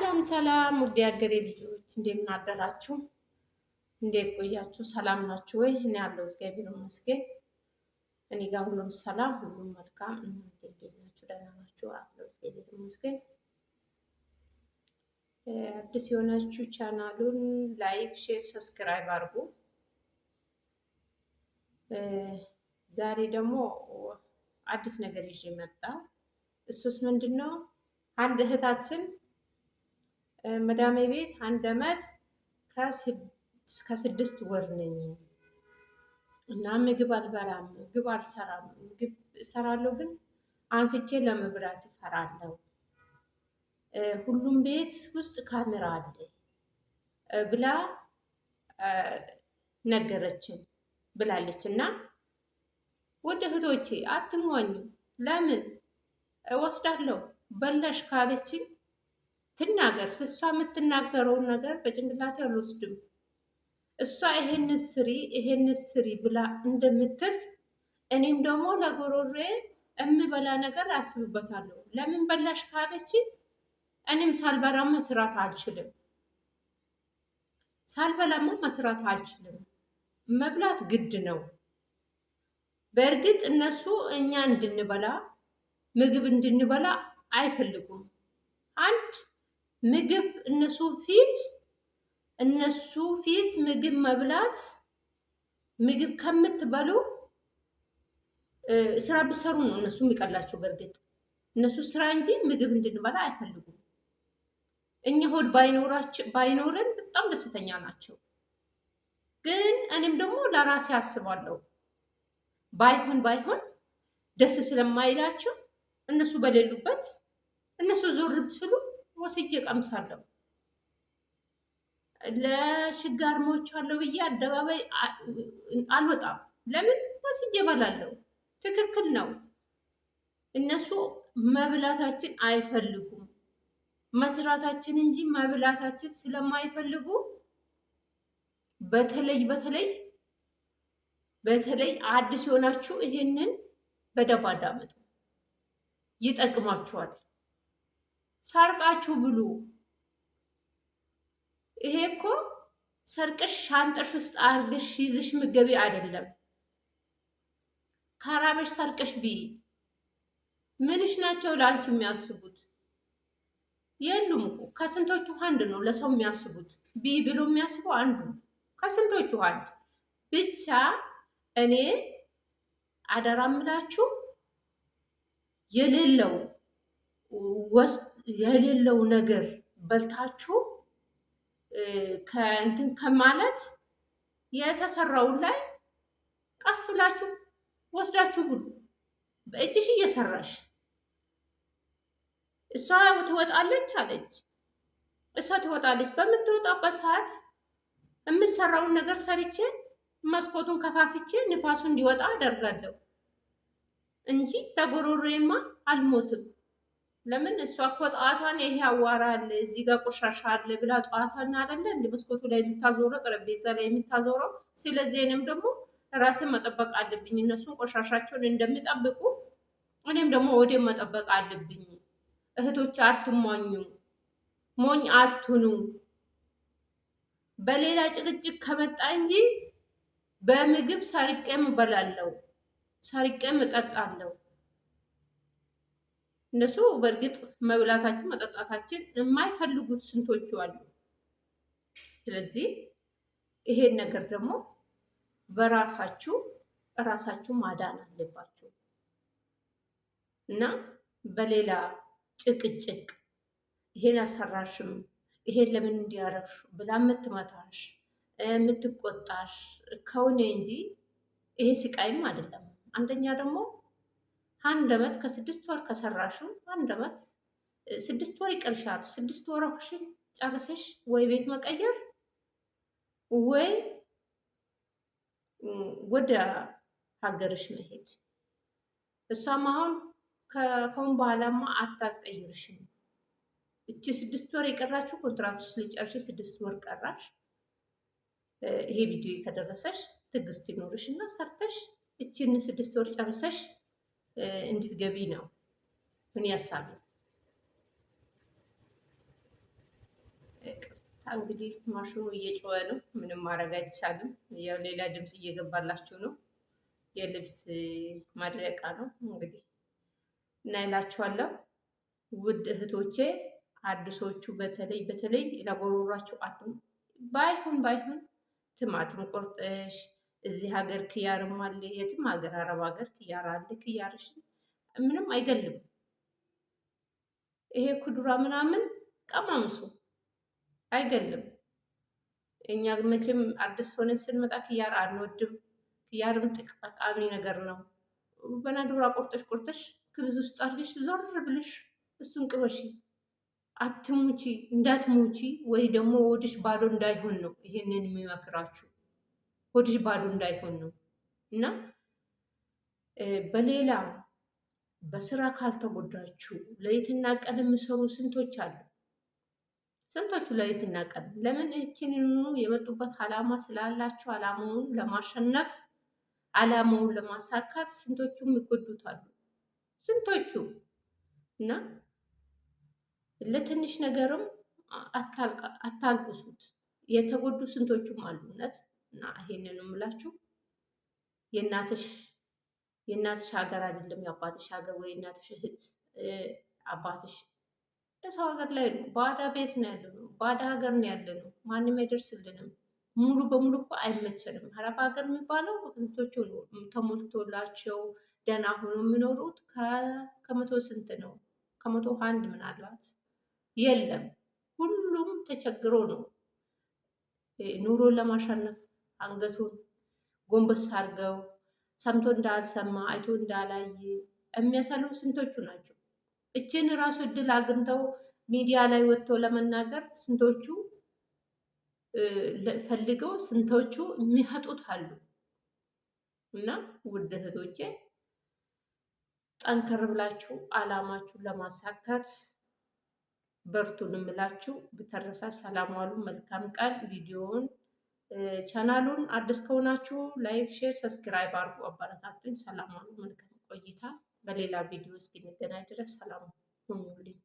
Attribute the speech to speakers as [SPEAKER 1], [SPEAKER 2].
[SPEAKER 1] ሰላም ውድ የሀገሬ ልጆች እንደምን አደራችሁ? እንዴት ቆያችሁ? ሰላም ናችሁ ወይ? እኔ ያለው እግዚአብሔር ይመስገን። እኔ ጋር ሁሉም ሰላም፣ ሁሉም መልካም። እናንተ እንዴት ናችሁ? ደህና ናችሁ? አለው እግዚአብሔር ይመስገን። አዲስ የሆናችሁ ቻናሉን ላይክ፣ ሼር፣ ሰብስክራይብ አድርጉ። ዛሬ ደግሞ አዲስ ነገር ይዤ መጣ። እሱስ ምንድነው? አንድ እህታችን መዳሜ ቤት 1 ዓመት ከ6 ወር ነኝ እና ምግብ አልበላም፣ ምግብ አልሰራም፣ ምግብ እሰራለሁ ግን አንስቼ ለመብላት እፈራለሁ። ሁሉም ቤት ውስጥ ካሜራ አለ ብላ ነገረችን ብላለች። እና ውድ እህቶቼ አትሞኙ። ለምን እወስዳለሁ በለሽ ካለችኝ ትናገር። እሷ የምትናገረውን ነገር በጭንቅላቴ አልወስድም። እሷ ይሄን ስሪ ብላ እንደምትል እኔም ደግሞ ለጎሮሬ እምበላ ነገር አስብበታለሁ። ለምን በላሽ ካለችኝ እኔም ሳልበላማ መስራት አልችልም። ሳልበላማ መስራት አልችልም። መብላት ግድ ነው። በእርግጥ እነሱ እኛ እንድንበላ ምግብ እንድንበላ አይፈልጉም። አንድ ምግብ እነሱ ፊት ምግብ መብላት፣ ምግብ ከምትበሉ ስራ ብትሰሩ ነው እነሱ የሚቀላቸው። በእርግጥ እነሱ ስራ እንጂ ምግብ እንድንበላ አይፈልጉም። እኛ ሆድ ባይኖረን በጣም ደስተኛ ናቸው። ግን እኔም ደግሞ ለራሴ አስባለሁ። ባይሆን ደስ ስለማይላቸው እነሱ በሌሉበት እነሱ ዞር ስሉ ወስጄ ቀምሳለሁ። ለሽጋር ሞቻለሁ ብዬ አደባባይ አልወጣም። ለምን? ወስጄ እበላለሁ። ትክክል ነው። እነሱ መብላታችን አይፈልጉም፣ መስራታችን እንጂ መብላታችን ስለማይፈልጉ በተለይ አዲስ የሆናችሁ ይሄንን በደንብ አዳምጡ፣ ይጠቅማችኋል። ሰርቃችሁ ብሉ። ይሄ እኮ ሰርቀሽ ሻንጣሽ ውስጥ አርገሽ ይዘሽ ምገቢ አይደለም። ካራበሽ ሰርቀሽ ቢ ምንሽ ናቸው ለአንቺ የሚያስቡት? የሉም እኮ ከስንቶቹ አንድ ነው ለሰው የሚያስቡት። ቢ ብሎ የሚያስበው አንዱ ከስንቶቹ አንድ ብቻ። እኔ አደራ ምላችሁ የሌለው ነገር በልታችሁ ከእንትን ከማለት የተሰራውን ላይ ቀስ ብላችሁ ወስዳችሁ ብሉ። በእጅሽ እየሰራሽ እሷ ትወጣለች አለች። እሷ ትወጣለች። በምትወጣበት ሰዓት የምሰራውን ነገር ሰርቼ መስኮቱን ከፋፍቼ ንፋሱ እንዲወጣ አደርጋለሁ እንጂ ለጎሮሮዬማ አልሞትም። ለምን? እሷ እኮ ጠዋቷን ይሄ አዋራ አለ እዚህ ጋር ቆሻሻ አለ ብላ ጠዋቷን አይደለ እንደ መስኮቱ ላይ የምታዞረው ጠረጴዛ ላይ የምታዞረው። ስለዚህ እኔም ደግሞ ራስን መጠበቅ አለብኝ። እነሱን ቆሻሻቸውን እንደሚጠብቁ እኔም ደግሞ ወዴም መጠበቅ አለብኝ። እህቶች አትሟኙ፣ ሞኝ አትኑ። በሌላ ጭቅጭቅ ከመጣ እንጂ በምግብ ሰርቄም እበላለሁ፣ ሰርቄም እጠጣለሁ። እነሱ በእርግጥ መብላታችን መጠጣታችን የማይፈልጉት ስንቶቹ አሉ። ስለዚህ ይሄን ነገር ደግሞ እራሳችሁ ማዳን አለባችሁ እና በሌላ ጭቅጭቅ ይሄን አሰራሽም ይሄን ለምን እንዲያረግሽ ብላ የምትመታሽ የምትቆጣሽ ከሆነ እንጂ ይሄ ስቃይም አይደለም። አንደኛ ደግሞ 1 ዓመት ከ6 ወር ከሰራሽው 1 ዓመት 6 ወር ይቀርሻል። 6 ወርሽን ጨርሰሽ ወይ ቤት መቀየር ወይ ወደ ሀገርሽ መሄድ። እሷም አሁን ከአሁን በኋላማ አታስቀይርሽም። እቺ 6 ወር የቀራችሁ ኮንትራክትሽ ልጨርሽ 6 ወር ቀራሽ። ይሄ ቪዲዮ ከደረሰሽ ትዕግስት ይኖርሽ እና ሰርተሽ እቺን 6 ወር ጨርሰሽ እንድትገቢ ነው ምን ያሳብ እንግዲህ ማሽኑ እየጮኸ ነው። ምንም ማድረግ አይቻልም። ያው ሌላ ድምፅ እየገባላችሁ ነው። የልብስ ማድረቃ ነው እንግዲህ እና ይላችኋለሁ ውድ እህቶቼ፣ አዲሶቹ በተለይ ለጎሮሯችሁ አትም ባይሆን ቲማቲም ቆርጠሽ እዚህ ሀገር ክያርም አለ፣ የትም ሀገር አረብ ሀገር ክያር አለ። ክያርሽ ምንም አይገልም። ይሄ ኩዱራ ምናምን ቀማምሱ አይገልም። እኛ መቼም አዲስ ሆነን ስንመጣ ክያር አንወድም። ክያርም ጠቃሚ ነገር ነው። በናዱራ ቆርጠሽ ክብዝ ውስጥ አድርገሽ ዞር ብለሽ እሱን ቅበሽ። አትሙቺ፣ እንዳትሙቺ ወይ ደግሞ ሆድሽ ባዶ እንዳይሆን ነው ይሄንን የሚመክራችሁ። ሆድሽ ባዶ እንዳይሆን ነው እና በሌላ በስራ ካልተጎዳችሁ ሌሊትና ቀን የሚሰሩ ስንቶች አሉ። ስንቶቹ ሌሊትና ቀን ለምን እችንኑ የመጡበት አላማ ስላላቸው አላማውን ለማሸነፍ አላማውን ለማሳካት ስንቶቹም ይጎዱታሉ። ስንቶቹ እና ለትንሽ ነገርም አታልቅሱት። የተጎዱ ስንቶቹም አሉ እውነት። እና ይሄንን የምላችሁ የእናትሽ ሀገር አይደለም የአባትሽ ሀገር ወይ እናትሽ እህት አባትሽ የሰው ሀገር ላይ ነው። ባዳ ቤት ነው ያለ ነው። ባዳ ሀገር ነው ያለ ነው። ማንም አይደርስልንም። ሙሉ በሙሉ እኮ አይመቸንም። አረብ ሀገር የሚባለው እንቶቹ ተሞልቶላቸው ደህና ሆኖ የሚኖሩት ከመቶ ስንት ነው? ከመቶ አንድ ምናልባት የለም። ሁሉም ተቸግሮ ነው ኑሮን ለማሸነፍ አንገቱን ጎንበስ አድርገው ሰምቶ እንዳልሰማ አይቶ እንዳላየ የሚያሳሉ ስንቶቹ ናቸው። እችን ራሱ እድል አግኝተው ሚዲያ ላይ ወጥተው ለመናገር ስንቶቹ ፈልገው ስንቶቹ የሚያጡት አሉ። እና ውድ እህቶቼ ጠንከር ብላችሁ አላማችሁን ለማሳካት በርቱን እምላችሁ። በተረፈ ሰላም ዋሉ። መልካም ቀን። ቪዲዮውን ቻናሉን አዲስ ከሆናችሁ ላይክ፣ ሼር፣ ሰብስክራይብ አድርጉ። አበረታቱኝ። ሰላም ዋሉ። መልካም ቆይታ። በሌላ ቪዲዮ እስኪንገናኝ ድረስ ሰላም ሁኑልኝ።